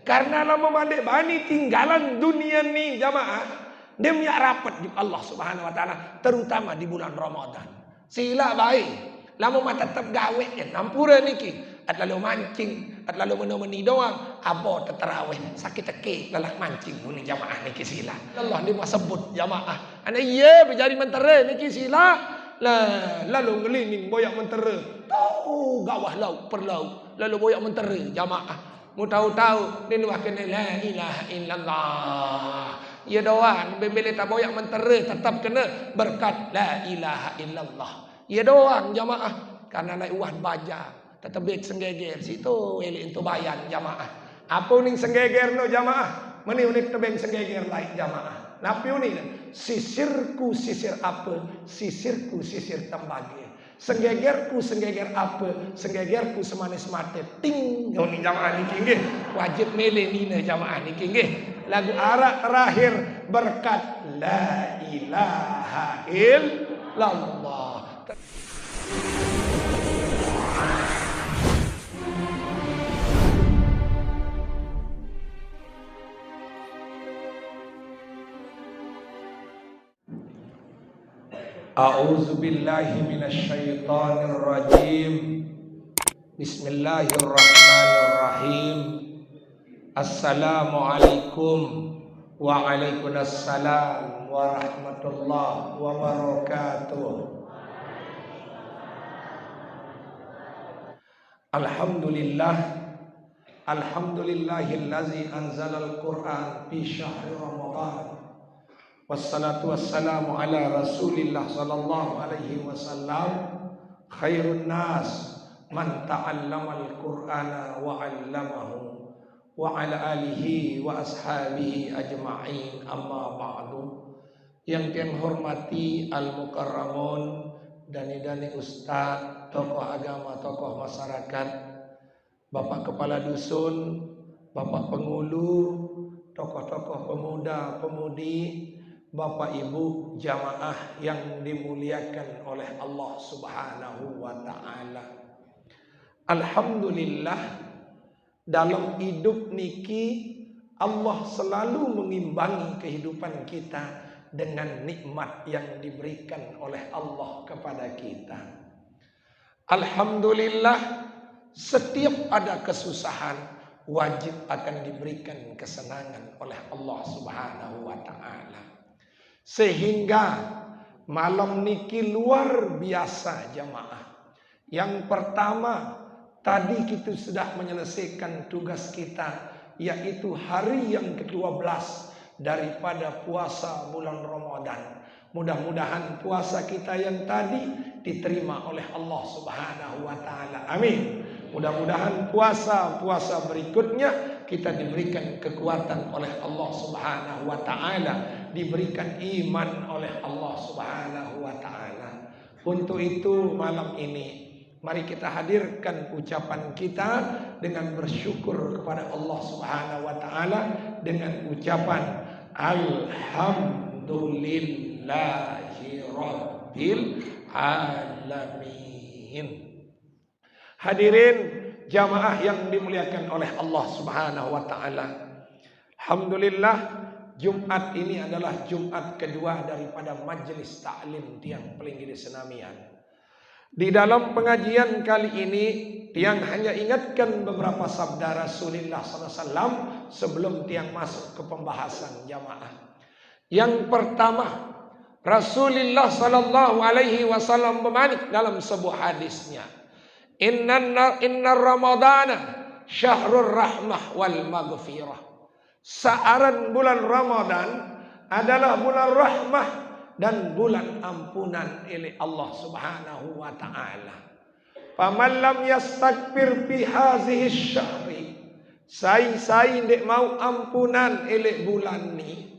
Karena lama mandek bani tinggalan dunia ni jamaah, dia punya rapat di Allah Subhanahu wa taala, terutama di bulan Ramadan. Sila baik, lama mata tetap gawe kan, ampura niki. At lalu mancing, at lalu menemani doang, abo teterawih, sakit teki, lelah mancing ni jamaah niki sila. Allah dia mau sebut jamaah. Ana iya berjadi mentera niki sila. Lah, lalu ngelining boyak mentera. Tahu gawah laut perlaut, lalu boyak mentera jamaah. Mu tahu-tahu dia nuah kena la ilaha illallah. Ya doang bebele tak boyak mentera tetap kena berkat la ilaha illallah. Ya doang jamaah karena naik uah baja. Tetap senggeger situ elok itu bayan jamaah. Apa ning senggeger no jamaah? Meni unik tebeng senggeger lain jamaah. Napi unik sisirku sisir apa? Sisirku sisir tembage. Senggegerku senggeger apa? Senggegerku semanis mate. Ting ni jamaah niki nggih. Wajib mele nina jamaah niki nggih. Lagu arak terakhir berkat la ilaha illallah. A'udzu billahi minasyaitonir rajim. Bismillahirrahmanirrahim. Assalamualaikum waalaikumsalam warahmatullahi wabarakatuh. Alhamdulillah. Alhamdulillahillazi anzalal Qur'an fi syahri Ramadan. Wassalatu wassalamu ala Rasulillah sallallahu alaihi wasallam. Khairun nas man ta'allamal Qur'ana wa 'allamahu wa ala alihi wa ashabihi ajma'in, amma ba'du. Yang kami hormati al-mukarramun, dani-dani ustaz, tokoh agama, tokoh masyarakat, bapak kepala dusun, bapak pengulu, tokoh-tokoh pemuda, pemudi, bapak ibu jamaah yang dimuliakan oleh Allah Subhanahu wa taala. Alhamdulillah, dalam hidup niki Allah selalu mengimbangi kehidupan kita dengan nikmat yang diberikan oleh Allah kepada kita. Alhamdulillah, setiap ada kesusahan wajib akan diberikan kesenangan oleh Allah Subhanahu wa taala. Sehingga malam niki luar biasa jamaah. Yang pertama, tadi kita sudah menyelesaikan tugas kita, yaitu hari yang ke-12 daripada puasa bulan Ramadan. Mudah-mudahan puasa kita yang tadi diterima oleh Allah Subhanahu wa taala. Amin. Mudah-mudahan puasa berikutnya kita diberikan kekuatan oleh Allah Subhanahu wa taala, diberikan iman oleh Allah Subhanahu wa taala. Untuk itu malam ini mari kita hadirkan ucapan kita dengan bersyukur kepada Allah Subhanahu wa taala dengan ucapan alhamdulillahi rabbil alamin. Hadirin jamaah yang dimuliakan oleh Allah Subhanahu wa taala. Alhamdulillah, Jumat ini adalah Jumat kedua daripada majelis taklim tiang Pelinggiri Senamian. Di dalam pengajian kali ini tiang hanya ingatkan beberapa sabda Rasulullah SAW sebelum tiang masuk ke pembahasan jamaah. Yang pertama, Rasulullah SAW bermanik dalam sebuah hadisnya, Inna Ramadana syahrul rahmah wal maghfirah. Saaran bulan Ramadan adalah bulan rahmah dan bulan ampunan oleh Allah Subhanahu wa taala. Faman lam yastakbir fi hazihi syahri, sai ndek mau ampunan oleh bulan ni.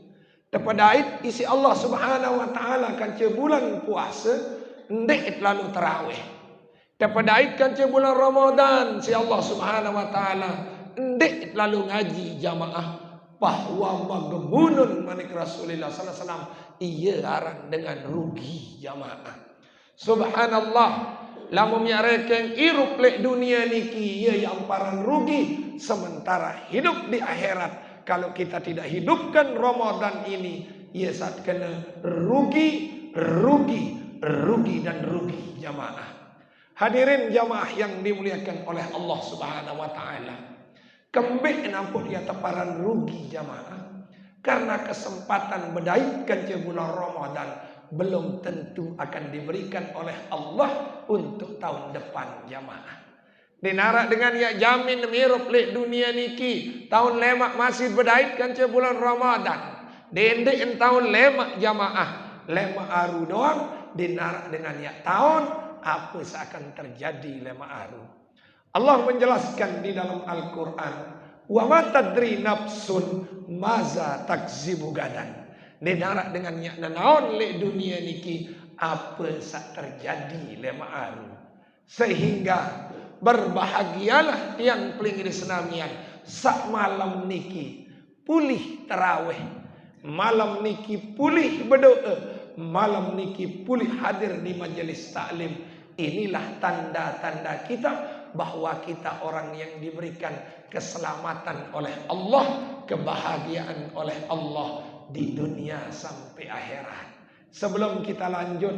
Tepadait isi Allah Subhanahu wa taala kan bulan puasa ndek lalu tarawih. Tepadait kan bulan Ramadan si Allah Subhanahu wa taala ndek lalu ngaji jamaah. Bahwa magebunun manik Rasulullah sallallahu alaihi wasallam ia arang dengan rugi jamaah. Subhanallah, lamun yak rekeng irup lek dunia niki ia yang paran rugi, sementara hidup di akhirat. Kalau kita tidak hidupkan Ramadan ini, ia saat kena rugi dan rugi jamaah. Hadirin jamaah yang dimuliakan oleh Allah Subhanahu wa taala. Kembali nampun ia teparan rugi jamaah. Karena kesempatan berdaitkan bulan Ramadan belum tentu akan diberikan oleh Allah untuk tahun depan jamaah. Dinarak dengan ya jamin mirup lek dunia niki tahun lemak masih berdaitkan bulan Ramadan. Dendek tahun lemak jamaah, lemak aru doang dinarak dengan ya tahun apa seakan terjadi lemak aru. Allah menjelaskan di dalam Al-Qur'an, wa ma tadri nafsun maza takzibu gadan. Dinarak dengan ya naon lek dunia niki apa sak terjadi lemak aru. Sehingga berbahagialah yang peling di senamian sak malam niki pulih tarawih, malam niki pulih berdoa, malam niki pulih hadir di majelis taklim. Inilah tanda-tanda kita bahwa kita orang yang diberikan keselamatan oleh Allah, kebahagiaan oleh Allah di dunia sampai akhirat. Sebelum kita lanjut,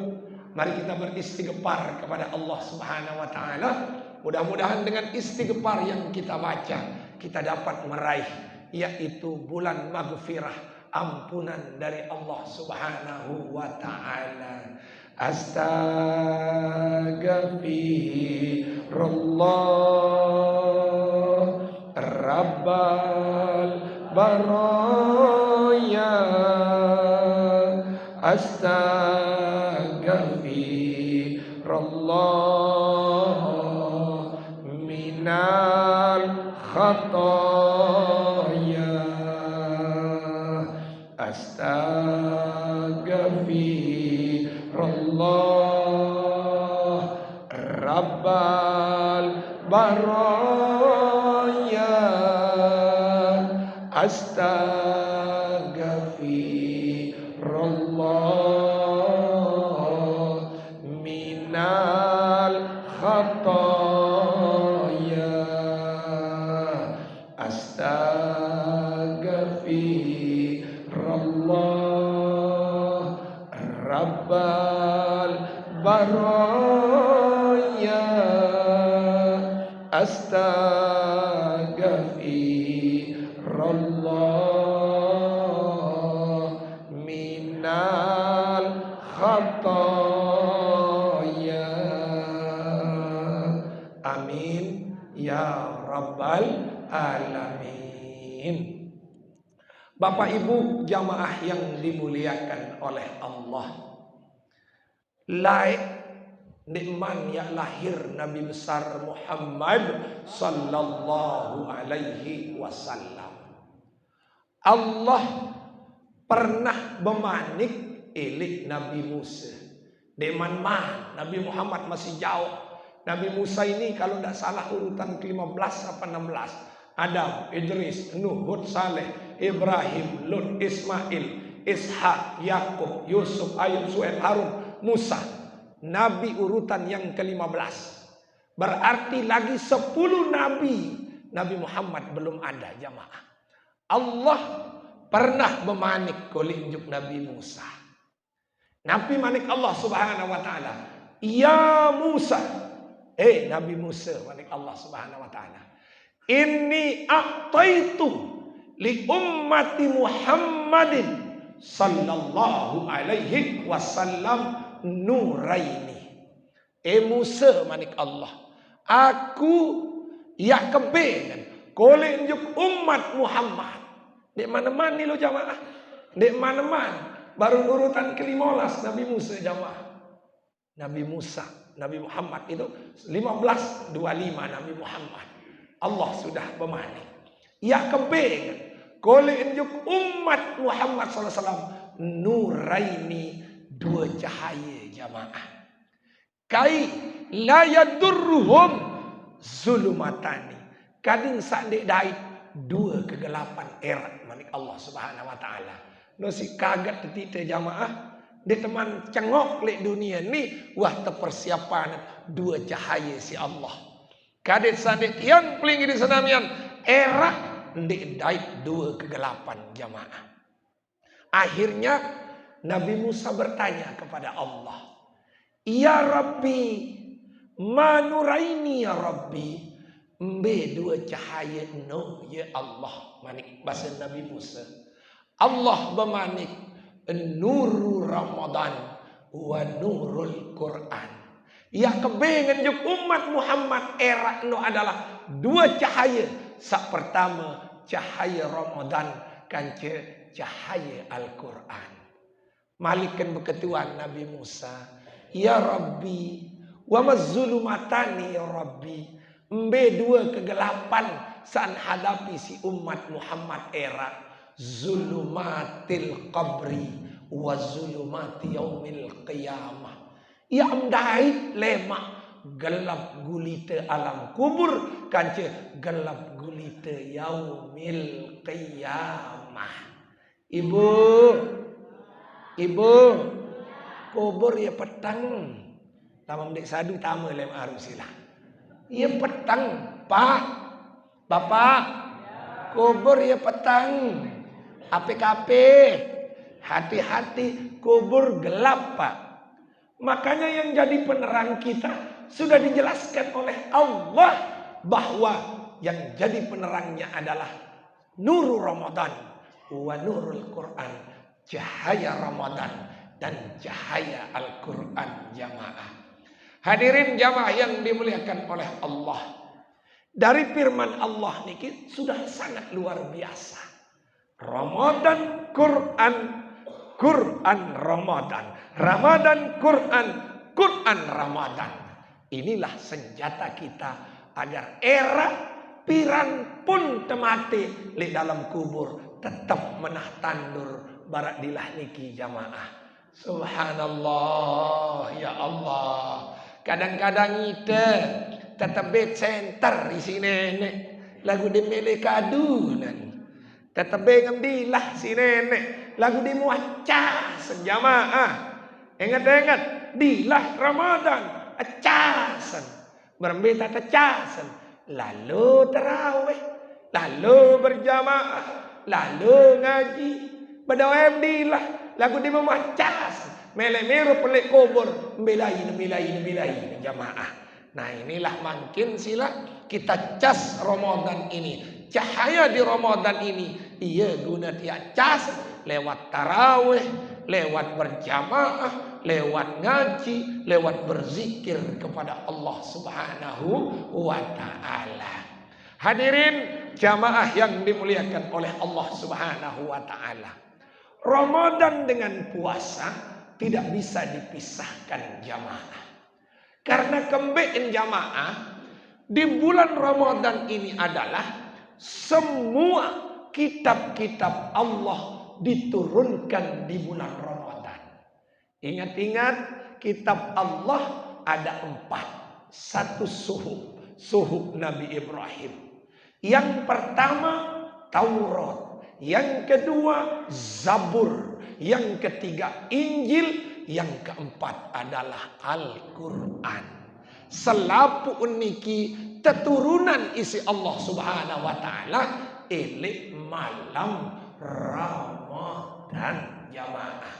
mari kita beristighfar kepada Allah Subhanahu wa taala. Mudah-mudahan dengan istighfar yang kita baca, kita dapat meraih yaitu bulan maghfirah, ampunan dari Allah Subhanahu wa taala. Astaghfirullah Rabbal baraya. Astaghfirullah minal khataya. Astaghfirullah Rabbal baraya. Astaghfirullah minal khataya. Astaghfirullah Rabbal baraya. Astaghfirullah minal khataya. Amin ya rabbal alamin. Bapak Ibu jamaah yang dimuliakan oleh Allah, laik nikman yang lahir Nabi besar Muhammad sallallahu alaihi wasallam. Allah pernah memanik elik Nabi Musa. Deman mah Nabi Muhammad masih jauh. Nabi Musa ini kalau tidak salah urutan ke-15 apa 16. Adam, Idris, Nuh, Hud, Saleh, Ibrahim, Lut, Ismail, Ishak, Yakub, Yusuf, Ayub, Suhaib, Harun, Musa. Nabi urutan yang ke-15. Berarti lagi 10 nabi. Nabi Muhammad belum ada jamaah. Allah pernah memanik kolinjuk Nabi Musa. Nabi manik Allah Subhanahu wa taala. Ya Musa. Nabi Musa manik Allah Subhanahu wa taala. Inni a'taitu li ummati Muhammadin sallallahu alaihi wasallam nuraini. Musa manik Allah, aku ya kebengan kole njuk umat Muhammad. Dek mana-mana lo jamaah. Dek mana-mana. Baru urutan ke-15 Nabi Musa jamaah. Nabi Musa, Nabi Muhammad itu 1525 Nabi Muhammad. Allah sudah memanik. Ya kebengan kole njuk umat Muhammad sallallahu alaihi wasallam nuraini, dua cahaya jamaah. Kai la yadurruhum zulumatani. Kadang sandek dait dua kegelapan erat manik Allah Subhanahu wa taala. No si kaget kita jamaah Dia teman cengok lek dunia ni, wah terpersiapan dua cahaya si Allah. Kadet sadet yang peling di senamian era ndek daik dua kegelapan jamaah. Akhirnya Nabi Musa bertanya kepada Allah, "Ya Rabbi, manuraini ya Rabbi." Mbe dua cahaya no ya Allah. Manik bahasa Nabi Musa. Allah bermanik nuru Ramadan wa nurul Quran. Ya kebengan juk umat Muhammad era no adalah dua cahaya. Sak pertama cahaya Ramadan kanca cahaya Al-Quran. Malikan berketuan Nabi Musa, "Ya Rabbi, wa mazzulumatani ya Rabbi." Mbe dua kegelapan saat hadapi si umat Muhammad era zulumatil qabri wa zulumati yaumil qiyamah. Ya amdai lemak gelap gulita alam kubur kanca gelap gulita yaumil qiyamah. Ibu, kubur ya petang. Tamam dek sadu tama lem arusilah. Ya petang, Pak, Bapak, kubur ya petang. APKP, hati-hati kubur gelap, Pak. Makanya yang jadi penerang kita sudah dijelaskan oleh Allah bahwa yang jadi penerangnya adalah nurul Ramadan wa nurul Quran, cahaya Ramadan dan cahaya Al-Quran jamaah. Hadirin jamaah yang dimuliakan oleh Allah. Dari firman Allah niki sudah sangat luar biasa. Ramadan Quran, Quran Ramadan, Ramadan Quran, Quran Ramadan. Inilah senjata kita agar era piran pun temati di dalam kubur tetap menah tandur baradilah niki jamaah. Subhanallah ya Allah. Kadang-kadang kita tetap bed center di sini nek lagu di mele kadu nan tetap ngamdilah si nenek lagu di muaca sejamaah. Ingat-ingat dilah Ramadan acasan berbeda acasan lalu tarawih lalu berjamaah lalu ngaji berdoa dilah lagu di muaca mele-mero pelik kubur belai jamaah. Nah inilah makin sila kita cas Ramadan ini. Cahaya di Ramadan ini ia guna dia cas lewat tarawih, lewat berjamaah, lewat ngaji, lewat berzikir kepada Allah Subhanahu wa taala. Hadirin jamaah yang dimuliakan oleh Allah Subhanahu wa taala. Ramadan dengan puasa tidak bisa dipisahkan jamaah. Karena kembeen jamaah di bulan Ramadan ini adalah semua kitab-kitab Allah diturunkan di bulan Ramadan. Ingat-ingat kitab Allah ada 4. Satu suhuf Nabi Ibrahim. Yang pertama Taurat, yang kedua Zabur, yang ketiga Injil, yang keempat adalah Al-Quran. Selapu uniki keturunan isi Allah Subhanahu wa taala elik malam Ramadan jamaah.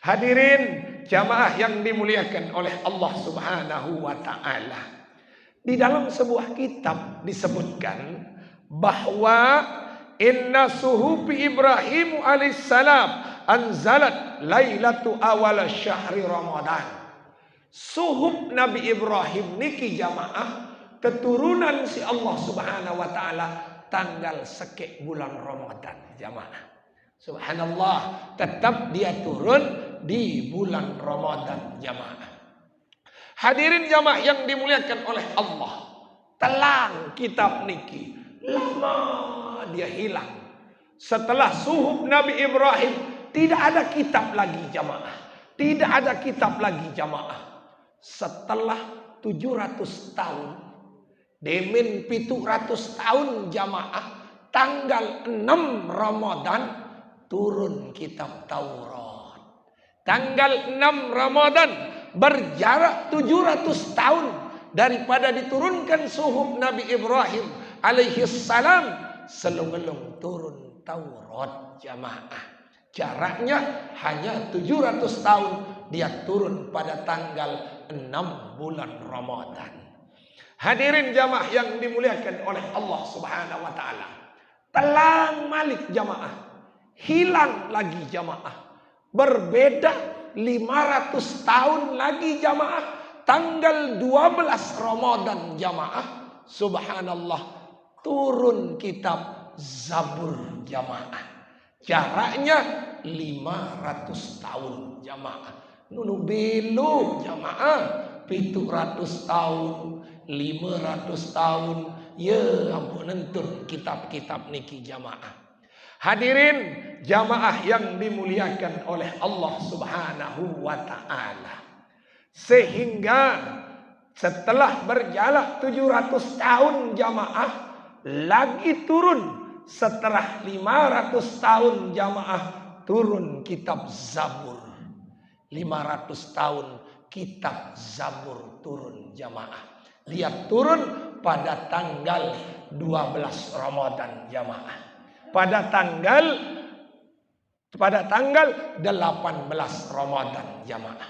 Hadirin jamaah yang dimuliakan oleh Allah Subhanahu wa taala. Di dalam sebuah kitab disebutkan bahwa inna suhufi Ibrahim alaihissalam anzalat lailatu awal syahri Ramadan. Suhuf Nabi Ibrahim niki jamaah keturunan si Allah Subhanahu wa taala tanggal sekek bulan Ramadan jamaah. Subhanallah, tetap dia turun di bulan Ramadan jamaah. Hadirin jamaah yang dimuliakan oleh Allah, telang kitab niki lama dia hilang. Setelah suhuf Nabi Ibrahim tidak ada kitab lagi jamaah. Tidak ada kitab lagi jamaah. Setelah 700 tahun, demin 700 tahun jamaah, tanggal 6 Ramadan turun kitab Taurat. tanggal 6 Ramadan, berjarak 700 tahun daripada diturunkan suhuf Nabi Ibrahim alaihi salam sebelum turun Taurat jamaah. Jaraknya hanya 700 tahun, dia turun pada tanggal 6 bulan Ramadan. Hadirin jamaah yang dimuliakan oleh Allah Subhanahu wa taala. Telang malik jamaah, hilang lagi jamaah. Berbeda 500 tahun lagi jamaah, tanggal 12 Ramadan jamaah. Subhanallah, turun kitab Zabur jamaah. Jaraknya 500 tahun jamaah. Nunu belu jamaah 700 tahun, 500 tahun. Ya ampun nentun kitab-kitab niki jamaah. Hadirin jamaah yang dimuliakan oleh Allah Subhanahu wa taala. Sehingga setelah berjalan 700 tahun jamaah lagi turun. Setelah 500 tahun jamaah turun kitab Zabur. 500 tahun kitab Zabur turun jamaah. Dia turun pada tanggal 12 Ramadan jamaah. Pada tanggal 18 Ramadan jamaah.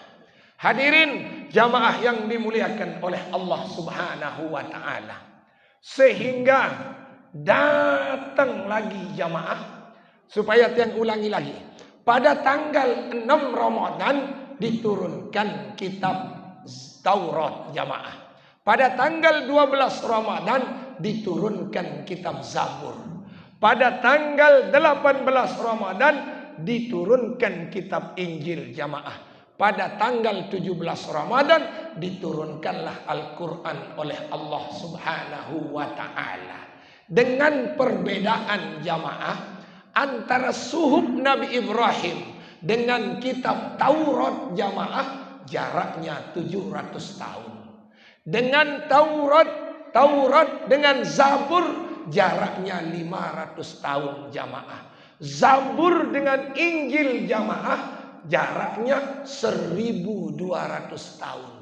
Hadirin jamaah yang dimuliakan oleh Allah Subhanahu wa taala. Sehingga datang lagi jamaah, supaya tiang ulangi lagi. Pada tanggal 6 Ramadan diturunkan kitab Taurat jamaah. Pada tanggal 12 Ramadan diturunkan kitab Zabur. Pada tanggal 18 Ramadan diturunkan kitab Injil jamaah. Pada tanggal 17 Ramadan diturunkanlah Al-Quran oleh Allah Subhanahu wa ta'ala. Dengan perbedaan jamaah antara suhuf Nabi Ibrahim dengan kitab Taurat jamaah, jaraknya 700 tahun. Dengan Taurat dengan Zabur jaraknya 500 tahun jamaah. Zabur dengan Injil jamaah jaraknya 1200 tahun.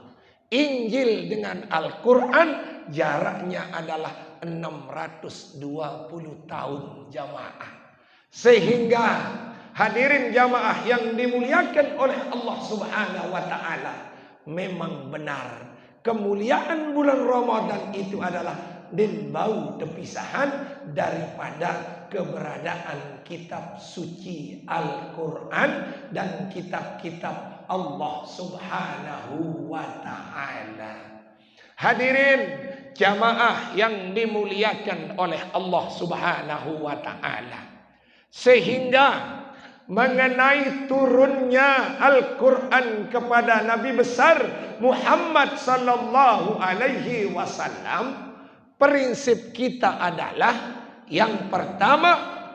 Injil dengan Al-Quran jaraknya adalah 620 tahun jamaah. Sehingga hadirin jamaah yang dimuliakan oleh Allah Subhanahu wa taala, memang benar kemuliaan bulan Ramadan itu adalah din bau terpisahan daripada keberadaan kitab suci Al-Quran dan kitab-kitab Allah Subhanahu wa ta'ala. Hadirin jamaah yang dimuliakan oleh Allah Subhanahu wa ta'ala. Sehingga mengenai turunnya Al-Quran kepada Nabi besar Muhammad sallallahu alaihi wasallam, prinsip kita adalah yang pertama,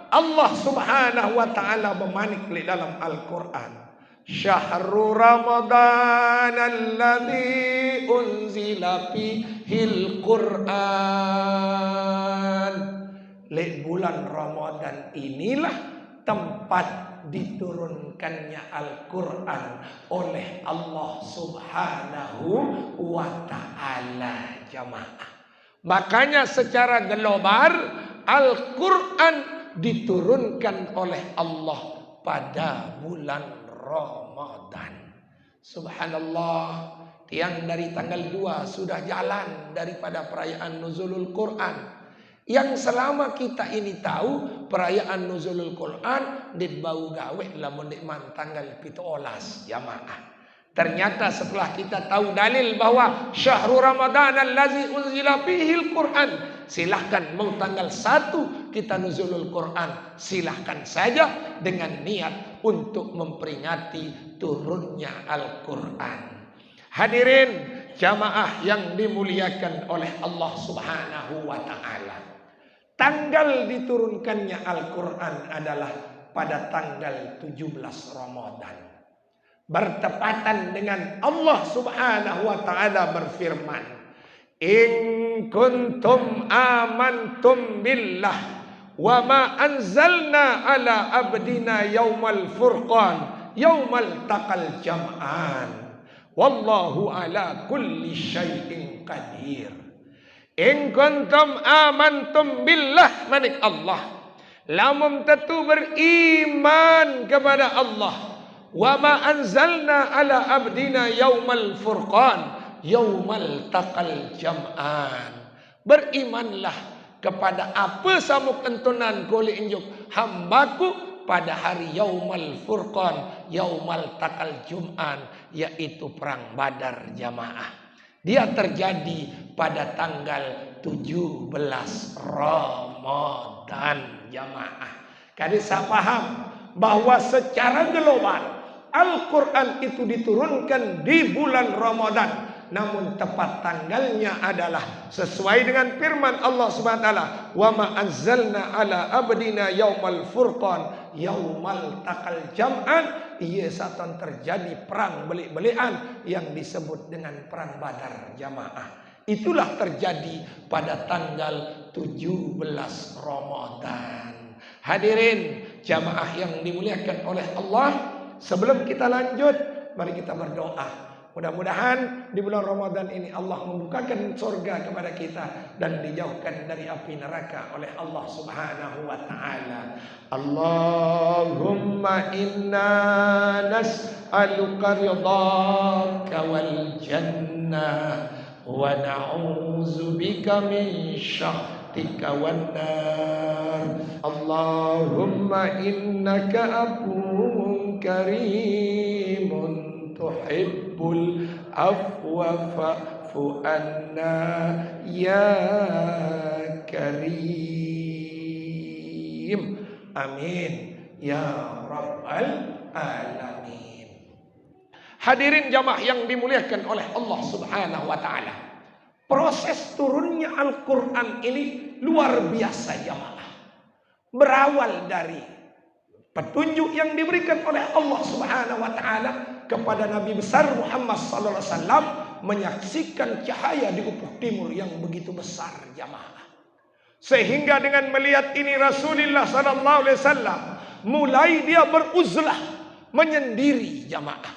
Allah Subhanahu wa taala memanik di dalam Al-Quran, Syahrul Ramadan alladzi unzila fihil Quran. Le bulan Ramadan inilah tempat diturunkannya Al-Quran oleh Allah Subhanahu wa ta'ala jamaah. Makanya secara global Al-Quran diturunkan oleh Allah pada bulan Ramadan. Subhanallah, tiang dari tanggal 2 sudah jalan daripada perayaan Nuzulul Quran. Yang selama kita ini tahu perayaan Nuzulul Quran dibau gawe lamun nikman tanggal 17 jamaah. Ternyata setelah kita tahu dalil bahwa Syahrul Ramadan allazi unzila fihil Quran, silahkan mau tanggal 1 kita Nuzulul Quran, silahkan saja dengan niat untuk memperingati turunnya Al-Quran. Hadirin jamaah yang dimuliakan oleh Allah Subhanahu wa ta'ala, tanggal diturunkannya Al-Quran adalah pada tanggal 17 Ramadan. Bertepatan dengan Allah Subhanahu wa ta'ala berfirman, in kuntum amantum billah wa ma anzalna ala abdina yaumal furqan yaumal taqal jam'an. Wallahu ala kulli syai'in qadir. In kuntum amantum billah, manik Allah. Lamun tentu beriman kepada Allah. Wa ma anzalna ala abdina yaumal furqan, yaumal taqal jam'an. Berimanlah kepada apa samuk entunan kuli injuk hambaku pada hari yaumal furqan, yaumal taqal jum'an, yaitu perang Badar jamaah. Dia terjadi pada tanggal 17 Ramadan jamaah. Kalian saya paham bahwa secara global Al-Quran itu diturunkan di bulan Ramadan, namun tepat tanggalnya adalah sesuai dengan firman Allah Subhanahu wa taala, "Wa ma anzalna ala abdina yaumal furqan yaumal taqal jam'an." Ia satan terjadi perang belik-belikan yang disebut dengan perang Badar jamaah. Itulah terjadi pada tanggal 17 Ramadan. Hadirin jamaah yang dimuliakan oleh Allah, sebelum kita lanjut, mari kita berdoa. Mudah-mudahan di bulan Ramadan ini Allah membukakan surga kepada kita dan dijauhkan dari api neraka oleh Allah Subhanahu wa taala. Allahumma inna nas'aluka ridhaka wal jannah wa na'udzubika min syahtika wan nar. Allahumma innaka afuwwun karimun tuhibbul afwa fa'fu anna ya karim. Amin ya rabbal alamin. Hadirin jamaah yang dimuliakan oleh Allah Subhanahu wa taala. Proses turunnya Al-Qur'an ini luar biasa jamaah. Berawal dari petunjuk yang diberikan oleh Allah Subhanahu wa taala kepada Nabi besar Muhammad sallallahu alaihi wasallam, menyaksikan cahaya di ufuk timur yang begitu besar jamaah. Sehingga dengan melihat ini Rasulullah sallallahu alaihi wasallam mulai dia beruzlah, menyendiri jamaah.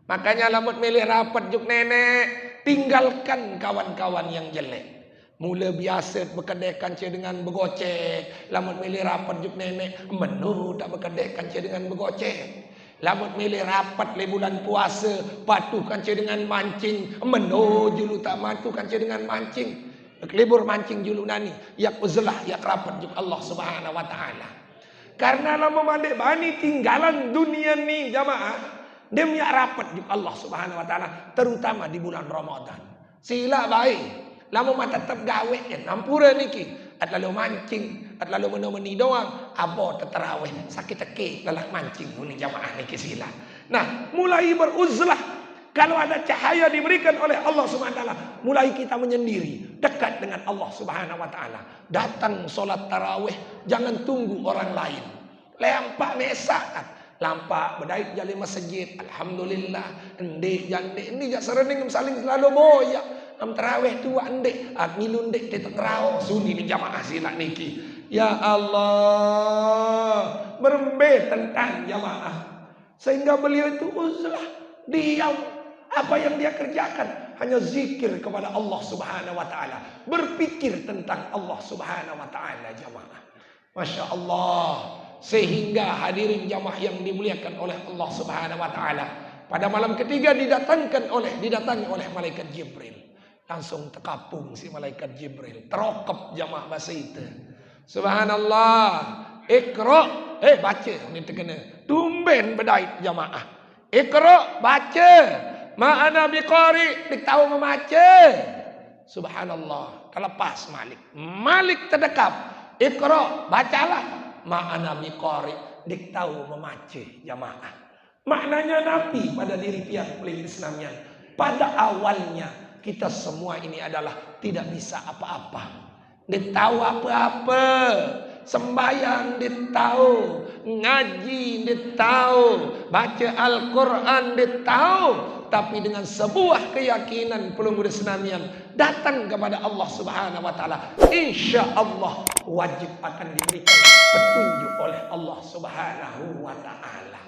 Makanya lamun milih rapat juk nenek, tinggalkan kawan-kawan yang jelek. Mula biasa berkedai kancing dengan bergocek. Lamun milih rapat juk nenek, menu tak berkedai kancing dengan bergocek. Lamun milih rapat le bulan puasa, patuh kancing dengan mancing. Menu julu tak matu kancing dengan mancing. Libur mancing julu nani. Yak uzlah, yak rapat juk Allah Subhanahu wa taala. Karena lamun mandek bani tinggalan dunia ni jamaah. Dia punya rapat juk Allah Subhanahu wa taala, terutama di bulan Ramadan. Sila baik. Lama mata tetap gawe kan ampura niki. At lalu mancing, at lalu meni doang. Abo teterawih sakit teki lalak mancing muni jamaah niki sila. Nah, mulai beruzlah. Kalau ada cahaya diberikan oleh Allah Subhanahu wa taala, mulai kita menyendiri, dekat dengan Allah Subhanahu wa taala. Datang solat tarawih, jangan tunggu orang lain. Lempak mesaat. Lampak berdait jali masjid, alhamdulillah. Endek jandek ini jak serening saling selalu boyak. Am tarawih tu andek, ngilun dek tetek rawang suni ni jamaah silak niki. Ya Allah, berembeh tentang jamaah. Sehingga beliau itu uzlah, diam. Apa yang dia kerjakan hanya zikir kepada Allah Subhanahu wa taala, berpikir tentang Allah Subhanahu wa taala jamaah. Masya Allah. Sehingga hadirin jamaah yang dimuliakan oleh Allah Subhanahu wa taala, pada malam ketiga didatangi oleh malaikat Jibril. Langsung terkapung si malaikat Jibril, terokap jamaah bahasa itu. Subhanallah. Iqra, baca ni terkena. Tumben berdait jamaah. Iqra, baca. Ma'ana biqari, diktahu membaca. Subhanallah. Terlepas Malik. Malik terdekap. Iqra, bacalah. Ma'ana biqari, diktahu membaca jamaah. Maknanya Nabi pada diri pihak pelihir Islamnya. Pada awalnya kita semua ini adalah tidak bisa apa-apa. Dia tahu apa-apa. Sembahyang dia tahu, ngaji dia tahu, baca Al-Quran dia tahu. Tapi dengan sebuah keyakinan pelunggu Islamnya datang kepada Allah Subhanahu wa taala, insya Allah wajib akan diberikan petunjuk oleh Allah Subhanahu wa taala.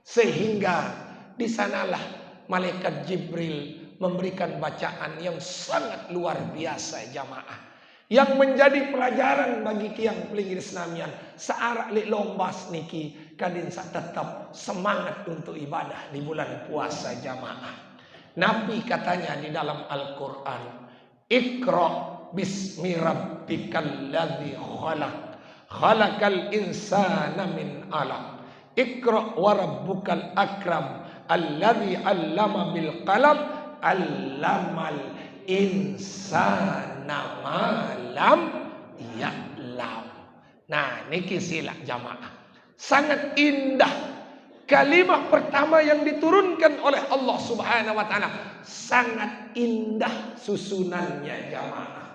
Sehingga di sanalah malaikat Jibril memberikan bacaan yang sangat luar biasa jamaah, yang menjadi pelajaran bagi tiang pelinggir senamian searak lek lombas niki kadin sak tetap semangat untuk ibadah di bulan puasa jamaah. Nabi katanya di dalam Al-Quran, Iqra bismi rabbikal ladzi khalaq, khalaqal insana min 'alaq. Iqra wa rabbukal akram, alladzi 'allama bil qalam, 'allamal insana ma lam ya'lam. Nah, niki sila jamaah. Sangat indah kalimat pertama yang diturunkan oleh Allah Subhanahu wa taala. Sangat indah susunannya jamaah.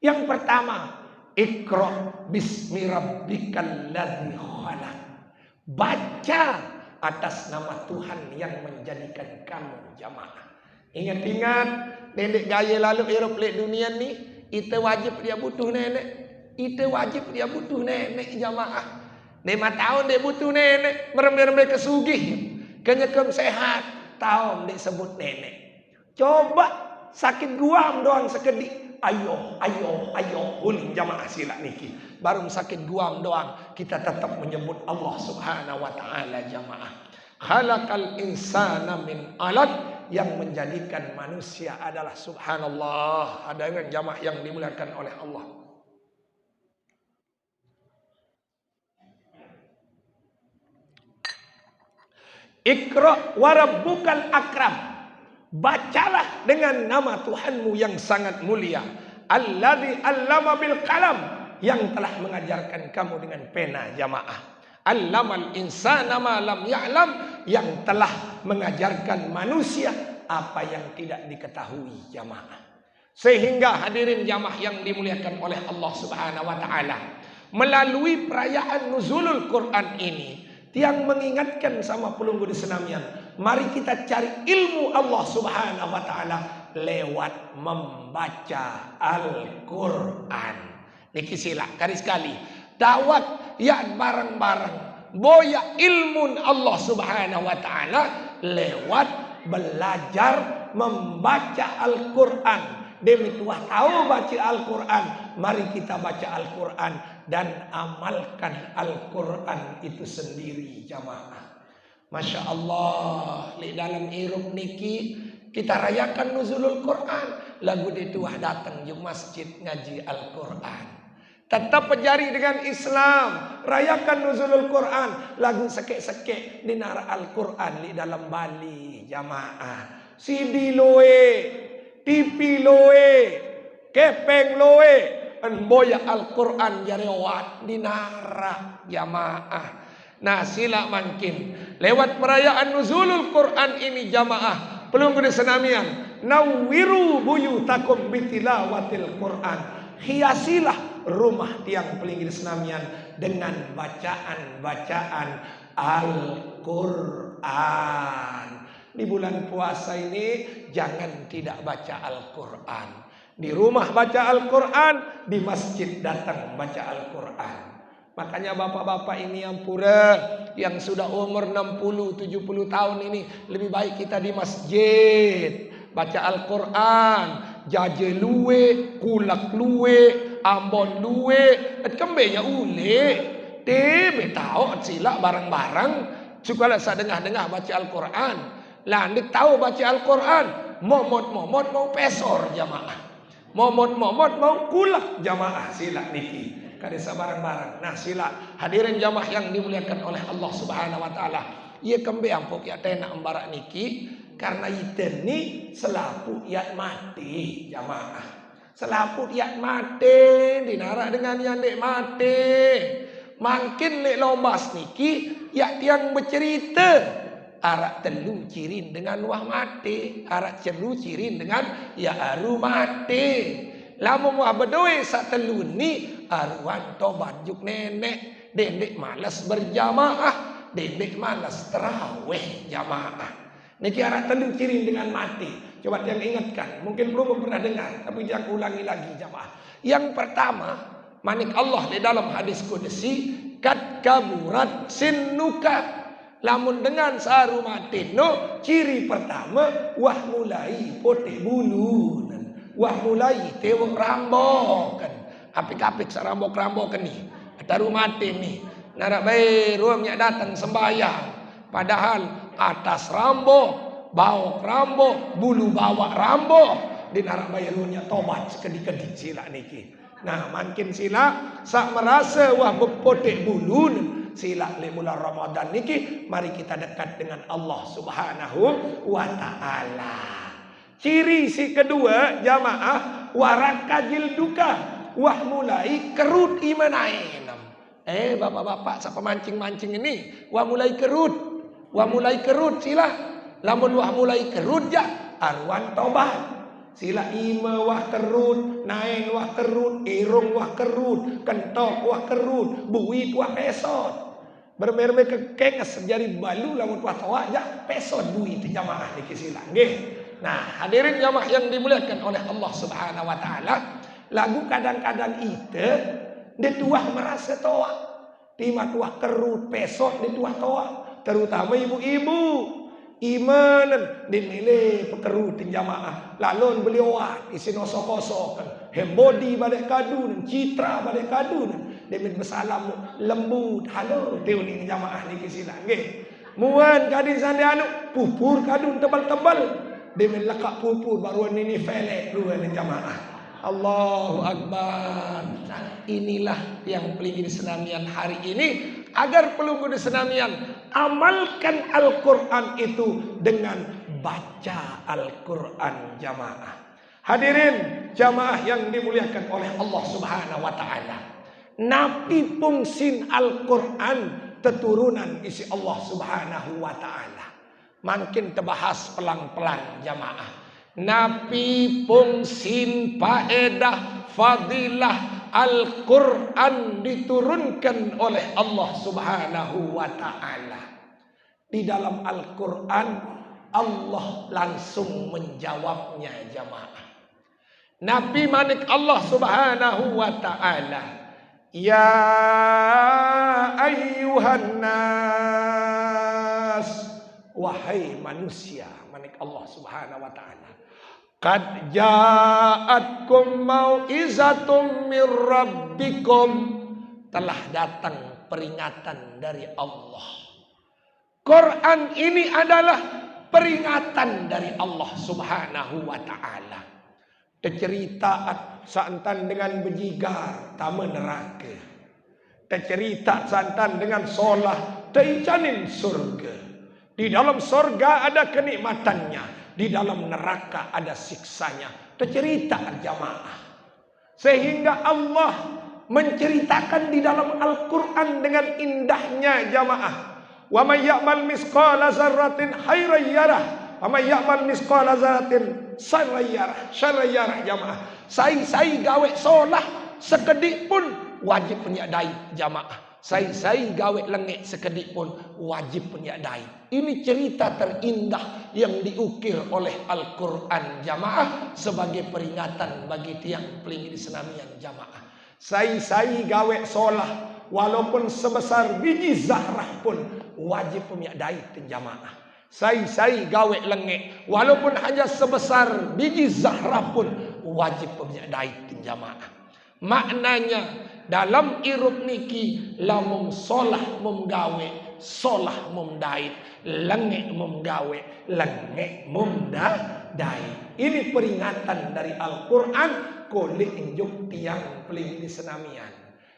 Yang pertama, Iqra bismi rabbikal ladzi khalaq. Baca atas nama Tuhan yang menjadikan kamu jamaah. Ingat-ingat nenek gaya lalu hidup di dunia ni, itu wajib dia butuh nenek. Itu wajib dia butuh nenek jamaah. 5 tahun dia butuh nenek, merem-merem kesugih, kenyekem sehat, tahun dia sebut nenek. Coba sakit guam doang sekedik, ayo, uling jamaah sila niki. Baru sakit guam doang, kita tetap menyebut Allah Subhanahu wa taala jamaah. Khalaqal insana min 'alaq, yang menjadikan manusia adalah subhanallah. Ada jamaah yang dimuliakan oleh Allah. Iqra wa rabbukal akram. Bacalah dengan nama Tuhanmu yang sangat mulia. Alladzi 'allama bil qalam, yang telah mengajarkan kamu dengan pena jamaah. 'Allamal insana ma lam ya'lam, yang telah mengajarkan manusia apa yang tidak diketahui jamaah. Sehingga hadirin jamaah yang dimuliakan oleh Allah Subhanahu wa taala, melalui perayaan nuzulul Quran ini, tiang mengingatkan sama pelunggu di senamian, mari kita cari ilmu Allah Subhanahu wa taala lewat membaca Al-Quran. Niki sila kali sekali dakwat ya bareng-bareng boya ilmu Allah Subhanahu wa taala lewat belajar membaca Al-Quran. Demi tuah tahu baca Al-Quran, mari kita baca Al-Quran dan amalkan Al-Quran itu sendiri jamaah. Masya Allah, di dalam hirup niki kita rayakan nuzulul Quran. Lagu di tuah datang di masjid ngaji Al-Quran. Tetap pejari dengan Islam, rayakan nuzulul Quran. Lagu sekek-sekek di nara Al-Quran di dalam Bali jamaah. CD loe, TV loe, kepeng loe, boya Al-Quran jarewat dinara jamaah. Nah sila makin lewat perayaan nuzulul Quran ini jamaah, pelunggu di senamian, nawwiru buyutakum bitilawatil Quran. Hiasilah rumah tiang pelinggi di senamian dengan bacaan-bacaan Al-Quran. Di bulan puasa ini jangan tidak baca Al-Quran. Di rumah baca Al-Quran, di masjid datang baca Al-Quran. Makanya bapak-bapak ini yang pura, yang sudah umur 60-70 tahun ini, lebih baik kita di masjid baca Al-Quran. Jaje luwe, kulak luwe, ambon luwe, kembenya ule. Tebe tahu sila barang-barang, sukalah saya dengar-dengar baca Al-Quran. Landik tahu baca Al-Quran, momot mau pesor jamaah, momot mau kulak jamaah sila niki. Kadesa barang-barang. Nah sila hadirin jamaah yang dimuliakan oleh Allah Subhanahu wa taala. Ia kembe ampok ya tena embarak niki karena iten ni selapu iat mati jamaah. Selapu iat mati dinara dengan yang dek mati. Makin lek lombas niki ya tiang bercerita. Arak telu cirin dengan wah mati, arak ceru cirin dengan ya aru mati. Lama wah bedoe sak telu ni aruan tobat juk nenek, dendek malas berjamaah, dendek malas tarawih jamaah. Niki arak telu cirin dengan mati. Coba yang ingatkan, mungkin belum pernah dengar, tapi jangan ulangi lagi jamaah. Yang pertama, manik Allah di dalam hadis qudsi, kad kaburat sinnuka Lamun dengan saru matin no, ciri pertama wah mulai poteh bulu, wah mulai tewok rambok kan. Apik-apik sarambok-rambok kan ni. Taru matin ni. Narak bae ruamnya datang sembahyang. Padahal atas rambok, bawah rambok, bulu bawah rambok. Di narak bae ruamnya tobat sekedi-kedi sila niki. Nah, makin sila sak merasa wah bepoteh bulu. Sila le bulan Ramadan niki, mari kita dekat dengan Allah Subhanahu wa taala. Ciri si kedua jamaah warakajil duka, wah mulai kerut imanain. Bapak-bapak sak pemancing-mancing ini, wah mulai kerut sila. Lamun wah mulai kerut ja, arwan tobat. Sila ima wah kerut, nain wah kerut, irung wah kerut, kentok wah kerut, buit wah pesot. Bermerme kekenges jari balu lamun wah tawa ja pesot buit jamaah niki sila nggih. Nah, hadirin jamaah yang dimuliakan oleh Allah Subhanahu wa taala, lagu kadang-kadang ite detuah merasa toa. Tima tuah kerut pesot detuah toa, terutama ibu-ibu. Imanan dimilih pekerutin jamaah. Lalon beliauan isi nosok-kosok hembodi balik kadun, citra balik kadun. Demin bersalam lembut, halo teuni jamaah niki sila nggih. Muan kadin sande anu pupur kadun tebal-tebal. Demin lekak pupur baru ini velek dua ni jamaah. Allahu Akbar. Nah, inilah yang pelingin senamian hari ini. Agar pelunggu di senamian amalkan Al-Quran itu dengan baca Al-Quran jamaah. Hadirin jamaah yang dimuliakan oleh Allah Subhanahu wa taala. Napi pungsin Al-Quran teturunan isi Allah Subhanahu wa taala. Makin terbahas pelan-pelan jamaah. Napi pungsin faedah fadilah Al-Quran diturunkan oleh Allah Subhanahu wa ta'ala. Di dalam Al-Quran Allah langsung menjawabnya jamaah. Nabi manik Allah Subhanahu wa ta'ala, ya ayyuhan nas, wahai manusia, manik Allah Subhanahu wa ta'ala, qad ja'atkum mau'izatum mir rabbikum, telah datang peringatan dari Allah. Quran ini adalah peringatan dari Allah Subhanahu wa taala. Tercerita santan dengan bejigar tama neraka. Tercerita santan dengan solah teicanin surga. Di dalam surga ada kenikmatannya, di dalam neraka ada siksanya. Tercerita jamaah. Sehingga Allah menceritakan di dalam Al-Quran dengan indahnya jamaah. Wa may ya'mal misqala dzarratin khairan yarah, wa may ya'mal misqala dzarratin syarran yarah jamaah. Sai gawe solah sekedik pun wajib penyadai jamaah. Sai gawe lengek sekedik pun wajib penyadai. Ini cerita terindah yang diukir oleh Al-Quran jamaah sebagai peringatan bagi tiang pelingin senamian jamaah. Sai gawe solah walaupun sebesar biji zahrah pun wajib penyadai jamaah. Sai gawe lengek walaupun hanya sebesar biji zahrah pun wajib penyadai jamaah. Maknanya dalam irup niki lamun solah menggawe, solah memdait, lengek menggawe, lengek memdait. Ini peringatan dari Al-Quran kulit injuk tiang pelingin senamian.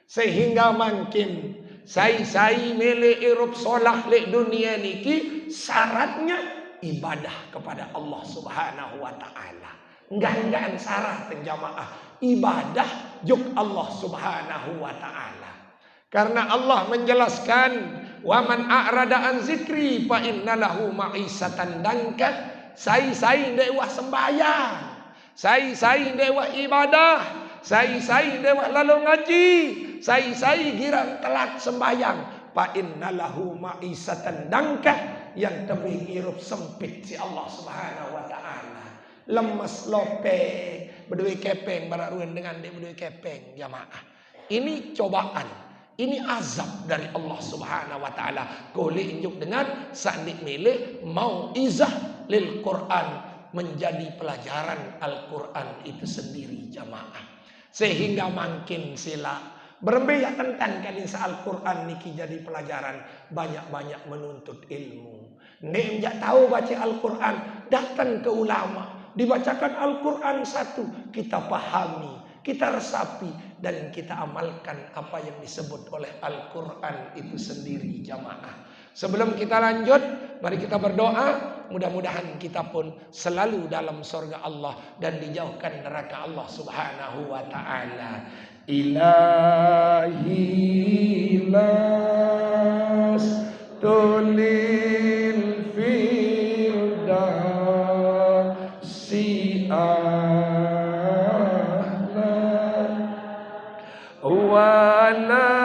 Sehingga makin sai mele irup solah le dunia niki syaratnya ibadah kepada Allah Subhanahu wa taala. Enggak syarat jamaah, ibadah juk Allah Subhanahu wa taala. Karena Allah menjelaskan wa man a'rada an zikri fa innalahu ma'isatan danka. Sai dewa sembahyang, sai dewa ibadah, sai dewa lalu ngaji, sai girang telat sembahyang, fa innalahu ma'isatan danka, yang tebing irup sempit si Allah Subhanahu wa taala. Lemes lopek, berdui kepeng bararuan dengan dia berdui kepeng jamaah. Ini cobaan Ini azab dari Allah Subhanahu wa taala. Kole injuk dengan sandik milih mau izah lil Quran, menjadi pelajaran Al-Quran itu sendiri jamaah. Sehingga makin sila berembeyak tentang kanisa Al-Quran niki jadi pelajaran, banyak-banyak menuntut ilmu. Nek enggak tahu baca Al-Quran, datang ke ulama, dibacakan Al-Quran satu, kita pahami, kita resapi, dan kita amalkan apa yang disebut oleh Al-Quran itu sendiri jamaah. Sebelum kita lanjut, mari kita berdoa. Mudah-mudahan kita pun selalu dalam surga Allah dan dijauhkan neraka Allah Subhanahu wa taala. Ilahi las tulil firdausi ahlan wa la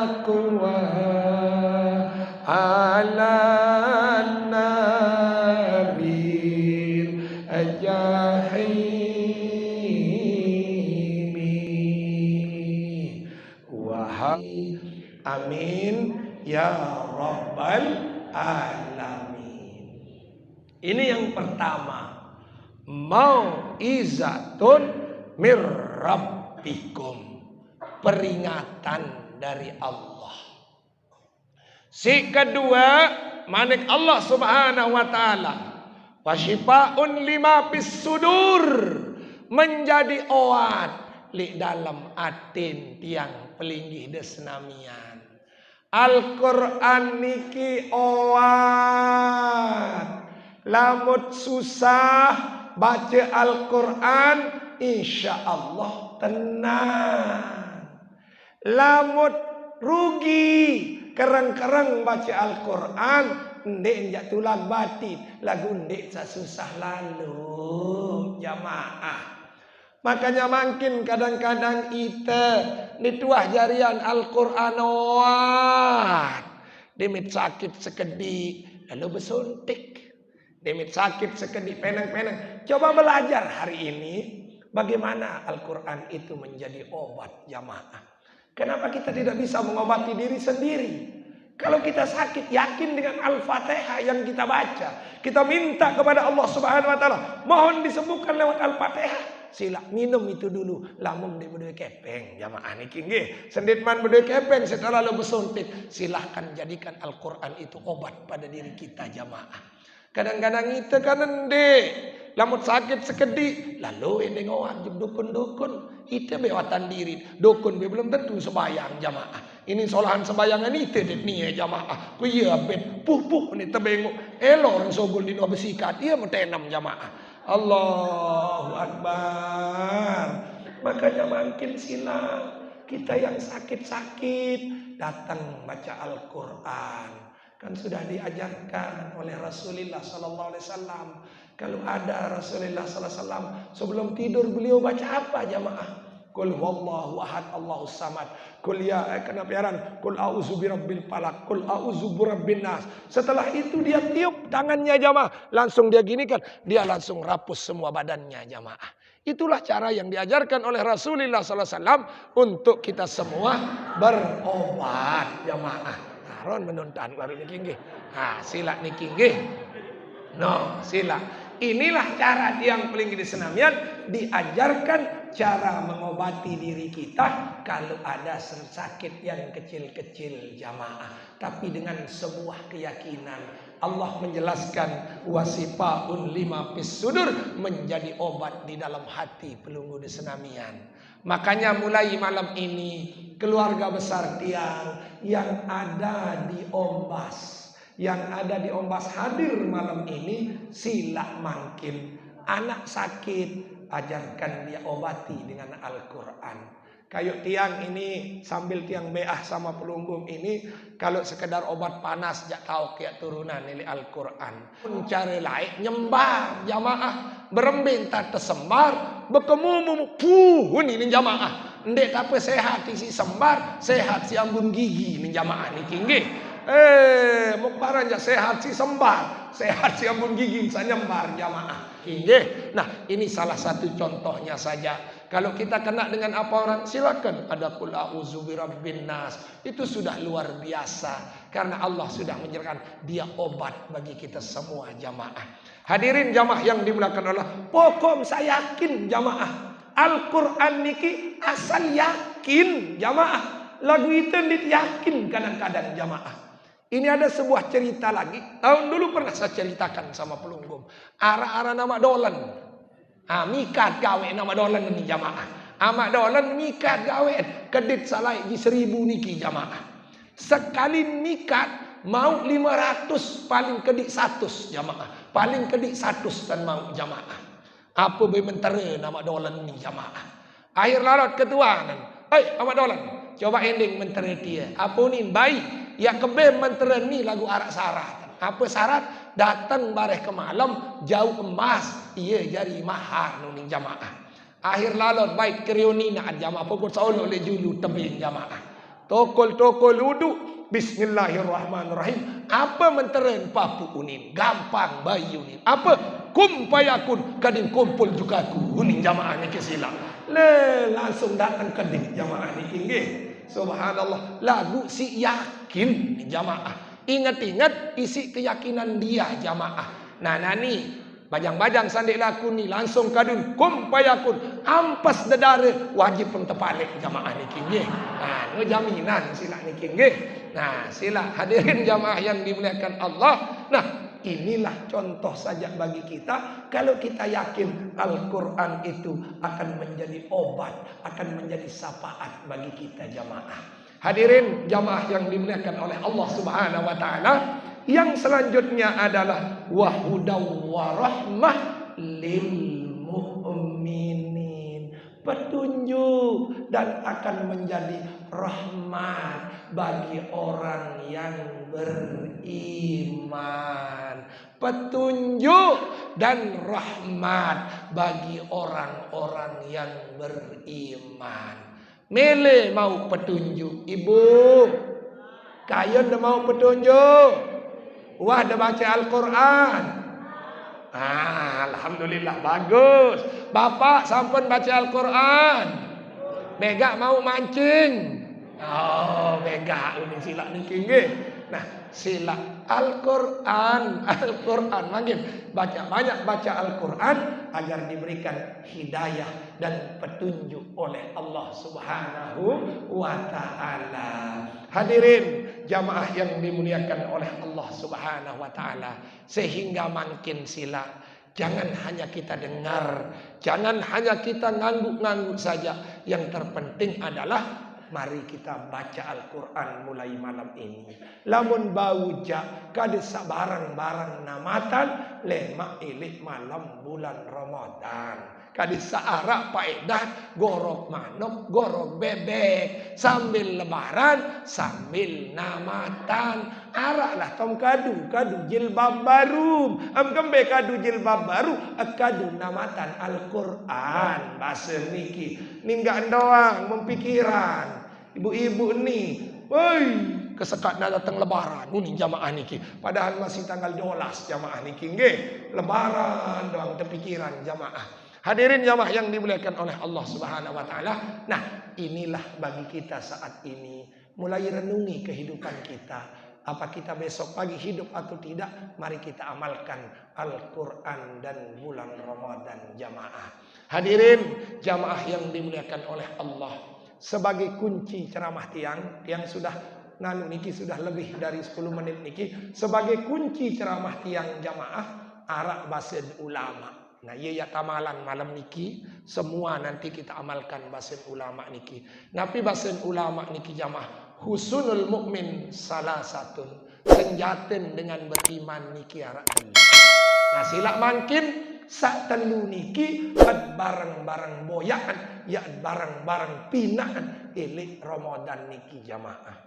aqwa ala narir jahimi wahai amin ya rabbal alamin. Ini yang pertama, mau'izatun mir rabbikum, peringatan dari Allah. Si kedua, manik Allah Subhanahu wa taala, wasyifaun lima fis sudur, menjadi oat li dalam atin tiang pelinggih desnamian. Al-Quran niki oat. Lamut susah baca Al-Quran, insya Allah tenang. Lamut rugi kerang-kerang baca Al-Quran, ndek njak tulang batin, lagu ndek susah lalu jamaah. Makanya makin kadang-kadang ite nituah jarian Al-Quran oat. Demit sakit sekedik lalu bersuntik. Demit sakit sekedik penang-penang. Coba belajar hari ini bagaimana Al-Quran itu menjadi obat jamaah. Kenapa kita tidak bisa mengobati diri sendiri? Kalau kita sakit, yakin dengan Al-Fatihah yang kita baca. Kita minta kepada Allah Subhanahu wa taala, mohon disembuhkan lewat Al-Fatihah. Sila minum itu dulu, lamun di berdua kepeng jamaah niki nggih. Senditman berdua kepeng setelah lo bersuntik, silahkan jadikan Al-Quran itu obat pada diri kita jamaah. Kadang-kadang itu kan ndek lamut sakit sekedik, lalu ini ngoan jem dukun-dukun. Itu bewatan diri, dukun be belum tentu sembayang jamaah. Ini solahan sembayangan itu det nih jamaah. Ku iya bet puh ni tebengok elor sogol di besikat iya mentenam jamaah. Allahu Akbar. Makanya makin sila kita yang sakit-sakit datang baca Al-Quran. Kan sudah diajarkan oleh Rasulullah sallallahu alaihi wasallam. Kalau ada Rasulullah sallallahu alaihi wasallam sebelum tidur beliau baca apa jamaah? Qul huwallahu ahad Allahus samad. Qul ya kenabiaran, qul a'udzu birabbil falaq, qul a'udzu birabbin nas. Setelah itu dia tiup tangannya jamaah, langsung dia gini kan, dia langsung rapus semua badannya jamaah. Itulah cara yang diajarkan oleh Rasulullah sallallahu alaihi wasallam untuk kita semua berobat jamaah. Ron menuntan baru niki nggih. Nah, sila niki nggih. No, sila. Inilah cara yang paling di senamian diajarkan cara mengobati diri kita kalau ada sakit yang kecil-kecil jamaah. Tapi dengan sebuah keyakinan Allah menjelaskan wasifaun lima fis sudur, menjadi obat di dalam hati pelunggu di senamian. Makanya mulai malam ini keluarga besar tiang yang ada di Ombas, hadir malam ini, sila makin anak sakit ajarkan dia obati dengan Al-Quran. Kayak tiang ini sambil tiang beah sama pelunggung ini, kalau sekedar obat panas jak tahu kayak turunan ini Al-Quran. Mencari lain nyembar jamaah, berembinta tersembar, berkemumu ini jamaah. Ndek tapi sehat si sembar, sehat si ambun gigi ini jamaah ini tinggi. Mukbaran ya sehat si sembar, sehat si ambun gigi saya nyembar jamaah. Nah, ini salah satu contohnya saja. Kalau kita kena dengan apa orang, silakan ada qul a'udzu birabbin nas. Itu sudah luar biasa karena Allah sudah menyerahkan dia obat bagi kita semua jamaah. Hadirin jamaah yang dimuliakan Allah, pokok saya yakin jamaah Al-Quran niki asal yakin jamaah. Lagu itu yakin kadang-kadang jamaah. Ini ada sebuah cerita lagi. Tahun dulu pernah saya ceritakan sama pelunggum. Ara-ara nama dolan. Mikat gawe nama dolan ini jamaah. Amak dolan mikat gawe. Kedit salai di 1000 niki jamaah. Sekali mikat mau 500 paling kedik 100 jamaah. Paling kedik 100 dan mau jamaah. Apa bementara nama dolan ini jamaah. Akhir lalat ketuanan. Amak dolan. Coba ending mentera dia. Apa ni baik. Ya kebe mentera ni lagu arak syarat. Apa syarat? Datang bareh ke malam. Jauh emas. Ia jari mahar nuning jamaah. Akhir lalat baik krioni nak jamaah. Pokok seolah oleh julu tebing jamaah. Tokol-tokol uduk. Bismillahirrahmanirrahim. Apa mentera papu unin. Gampang bayi unin. Apa? Kum payakun. Kadin kumpul juga aku. Unin jamaah ni kesilang. Langsung datang ke jamaah ni tinggi. Subhanallah, lagu si yakin jamaah. Ingat-ingat isi keyakinan dia jamaah. Nah ni bajang-bajang sandik laku ni langsung kadun kum payakun ampas dedare wajib pun tepalik jamaah ni tinggi. Nah, no jaminan sila ni tinggi. Nah, sila hadirin jamaah yang dimuliakan Allah. Nah, inilah contoh saja bagi kita. Kalau kita yakin Al-Quran itu akan menjadi obat, akan menjadi syafaat bagi kita jamaah. Hadirin jamaah yang dimuliakan oleh Allah Subhanahu wa taala, yang selanjutnya adalah wahudaw warahmah lil mu'minin. Petunjuk dan akan menjadi rahmat bagi orang yang beriman. Petunjuk dan rahmat bagi orang-orang yang beriman. Mele mau petunjuk ibu. Kayun dah mau petunjuk. Wah dah baca Al-Quran. Alhamdulillah bagus. Bapak sampun baca Al-Quran. Bega mau mancing. Bega ini sila ni tinggi. Nah, sila Al-Quran makin banyak baca Al-Quran agar diberikan hidayah dan petunjuk oleh Allah Subhanahu wa taala. Hadirin jamaah yang dimuliakan oleh Allah Subhanahu wa taala, sehingga makin sila jangan hanya kita dengar, jangan hanya kita ngangguk-ngangguk saja. Yang terpenting adalah mari kita baca Al-Quran mulai malam ini. Lamun bauja kadesa barang-barang namatan lemak ilik malam bulan Ramadan. Kadesa arak paedah gorok manok, gorok bebek. Sambil lebaran, sambil namatan. Arak lah tom kadu jilbab baru. Kembe kadu jilbab baru, kadu namatan Al-Quran. Bahasa niki ninggal doang mempikiran. Ibu-ibu ni, woi, kesekat nak datang lebaran ni jamaah niki. Padahal masih tanggal 12 jamaah niki nggih. Lebaran doang terpikiran jamaah. Hadirin jamaah yang dimuliakan oleh Allah Subhanahu wa taala. Nah, inilah bagi kita saat ini mulai renungi kehidupan kita. Apa kita besok pagi hidup atau tidak? Mari kita amalkan Al-Quran dan bulan Ramadan jamaah. Hadirin jamaah yang dimuliakan oleh Allah. Sebagai kunci ceramah tiang sudah niki sudah lebih dari 10 menit niki. Sebagai kunci ceramah tiang jamaah arak basen ulama. Nah, ya tamalan malam niki semua nanti kita amalkan basen ulama niki. Nabi basen ulama niki jamaah husnul mukmin salah satu senjaten dengan beriman niki arak telu. Nah, sila makin sak telu niki barang-barang boyaan ya barang-barang pinaan ilik Ramadan niki jamaah.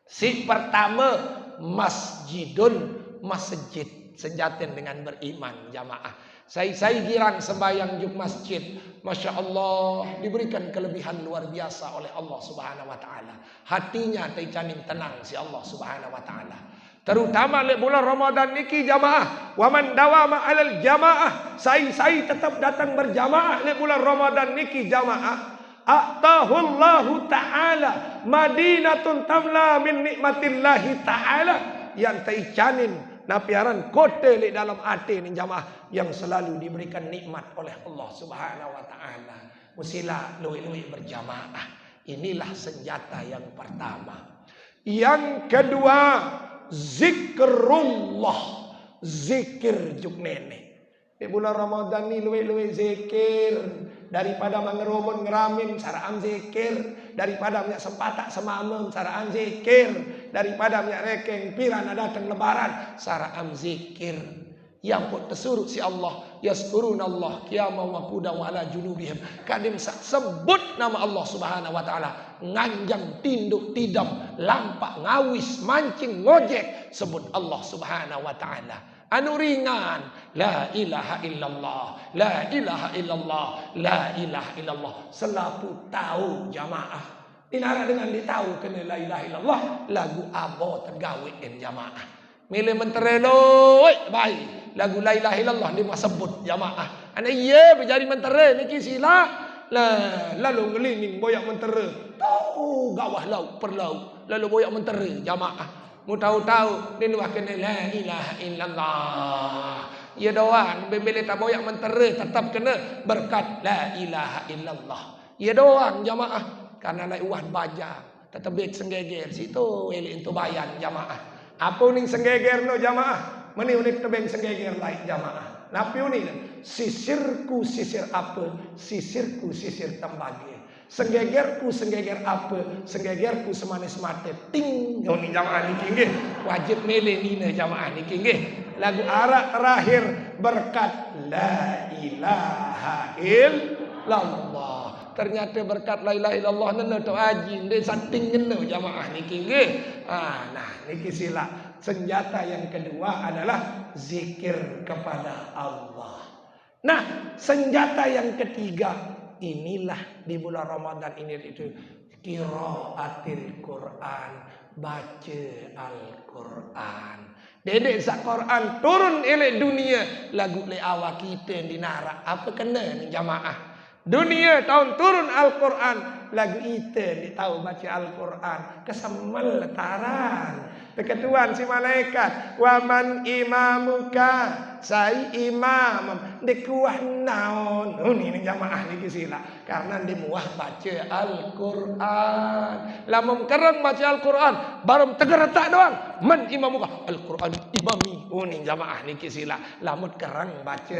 Si pertama masjidun masjid senjaten dengan beriman jamaah. Saya girang sembahyang juk masjid, masya Allah diberikan kelebihan luar biasa oleh Allah Subhanahu wa taala. Hatinya teicaning tenang si Allah Subhanahu wa taala. Terutama le bulan Ramadan niki jamaah. Wa man dawama alal jamaah. Sai tetap datang berjamaah le bulan Ramadan niki jamaah. Atahullahu ta'ala madinatun tamla min nikmatillahi ta'ala. Yang taicanin napiaran kote le dalam hati ni jamaah. Yang selalu diberikan nikmat oleh Allah subhanahu wa ta'ala. Musilah lui-lui berjamaah. Inilah senjata yang pertama. Yang kedua, zikrullah, zikir juk nenek. Di bulan Ramadan ni luwe-luwe zikir. Daripada mengerubun ngeramin saraan zikir. Daripada minyak sempatak semamem saraan zikir. Daripada minyak rekeng pirana datang lebaran saraan zikir. Yang pun tersuruh si Allah, yaskurunallah qiyaman wa qu'udan wa ala junubihim. Kadim sebut nama Allah subhanahu wa ta'ala. Nganjang tinduk tidam, lampak ngawis, mancing ngojek, sebut Allah subhanahu wa ta'ala. Anu ringan, la ilaha illallah, la ilaha illallah, la ilaha illallah. Selaku tahu jamaah. Dinara dengan ditahu kena la ilaha illallah, lagu abo tergawin jamaah. Milih mentereloi baik. Lagu la ilaha illallah dia mah sebut jamaah. Ana iya berjadi mentera niki sila. Lah lalu ngelining boyak mentera. Tahu gawah lauk perlauk. Lalu boyak mentera jamaah. Mu tahu-tahu dia nuah kena la ilaha illallah. Ya doang bila tak boyak mentera tetap kena berkat la ilaha illallah. Ya doang jamaah. Karena naik uah baja tetap baik senggeger situ elin tu bayan jamaah. Apa ning senggeger no jamaah? Meni unik tebeng senggeger lain jamaah. Napi unik sisirku sisir apa? Sisirku sisir tembage. Senggegerku senggeger apa? Senggegerku semanis mate. Ting yo ni jamaah niki nggih. Wajib milih nina jamaah niki nggih. Lagu arak terakhir berkat la ilaha illallah. Ternyata berkat la ilaha illallah nana tok haji ndek santing ngene jamaah niki nggih. Nah niki sila. Senjata yang kedua adalah zikir kepada Allah. Nah, senjata yang ketiga inilah di bulan Ramadan ini itu qiraatil Quran, baca Al-Quran. Dedek sak Quran turun elek dunia lagu le awak kita di narak. Apa kena ni jamaah? Dunia tahun turun Al-Quran lagu kita ni tahu baca Al-Quran kesemal letaran. Keketuan si malaikat wa man imamuka sai imam dikuah naon ni jamaah ni sila karena dia muah baca Al-Quran lamun kereng baca Al-Quran baru tegeretak doang man imamuka Al-Quran imami ni jamaah ni sila lamun kereng baca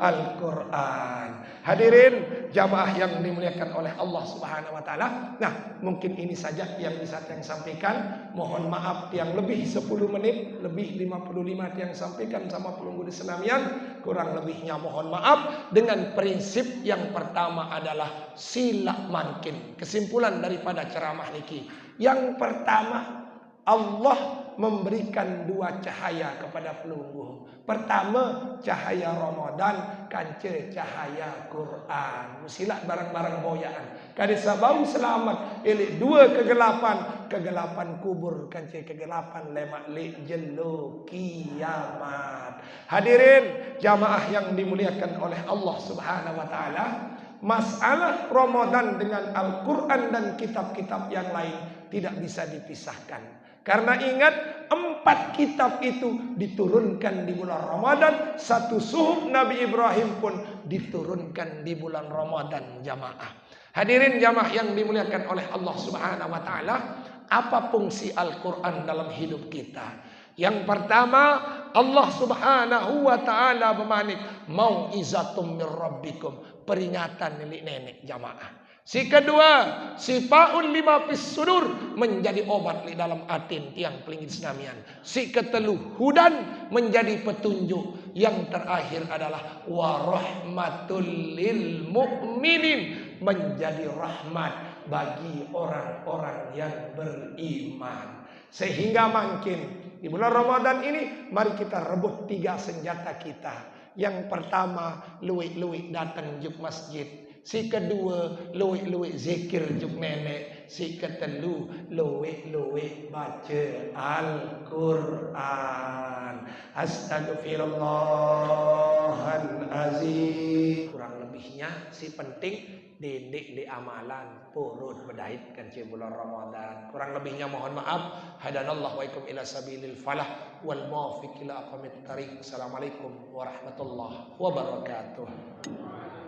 Al-Quran. Hadirin jamaah yang dimuliakan oleh Allah Subhanahu wa taala. Nah, mungkin ini saja yang bisa saya sampaikan. Mohon maaf yang lebih 10 menit, lebih 55 yang sampaikan sama pelunggu di senamian. Kurang lebihnya mohon maaf. Dengan prinsip yang pertama adalah sila mangkin. Kesimpulan daripada ceramah niki. Yang pertama, Allah memberikan dua cahaya kepada pelunggu. Pertama, cahaya Ramadan, kance cahaya Quran. Musilah barang-barang boyaan. Kadisa bau selamat, elik dua kegelapan, kegelapan kubur, kance kegelapan lemak lik jelo kiamat. Hadirin jamaah yang dimuliakan oleh Allah Subhanahu wa taala, masalah Ramadan dengan Al-Quran dan kitab-kitab yang lain tidak bisa dipisahkan. Karena ingat 4 kitab itu diturunkan di bulan Ramadan. 1 suhuf Nabi Ibrahim pun diturunkan di bulan Ramadan jamaah. Hadirin jamaah yang dimuliakan oleh Allah Subhanahu wa taala, apa fungsi Al-Quran dalam hidup kita? Yang pertama, Allah Subhanahu wa taala bermanik mau'izatum mir rabbikum, peringatan milik nenek jamaah. Si kedua, sifaun lima fis sudur, menjadi obat di dalam atin tiang pelingin senamian. Si ketelu, hudan, menjadi petunjuk. Yang terakhir adalah warahmatul lil mu'minin, menjadi rahmat bagi orang-orang yang beriman. Sehingga makin di bulan Ramadan ini, mari kita rebut 3 senjata kita. Yang pertama, luik-luik datang juk masjid. Si kedua, luwe-luwe zikir juk nenek. Si ketelu, luwe-luwe baca Al-Quran. Astagfirullahalazim. Kurang lebihnya si penting didik di amalan purut bedait kan bulan Ramadan. Kurang lebihnya mohon maaf. Hadanallahu wa ikum ila sabilil falah wal muwaffiq ila aqwamit thariq. Assalamualaikum warahmatullahi wabarakatuh.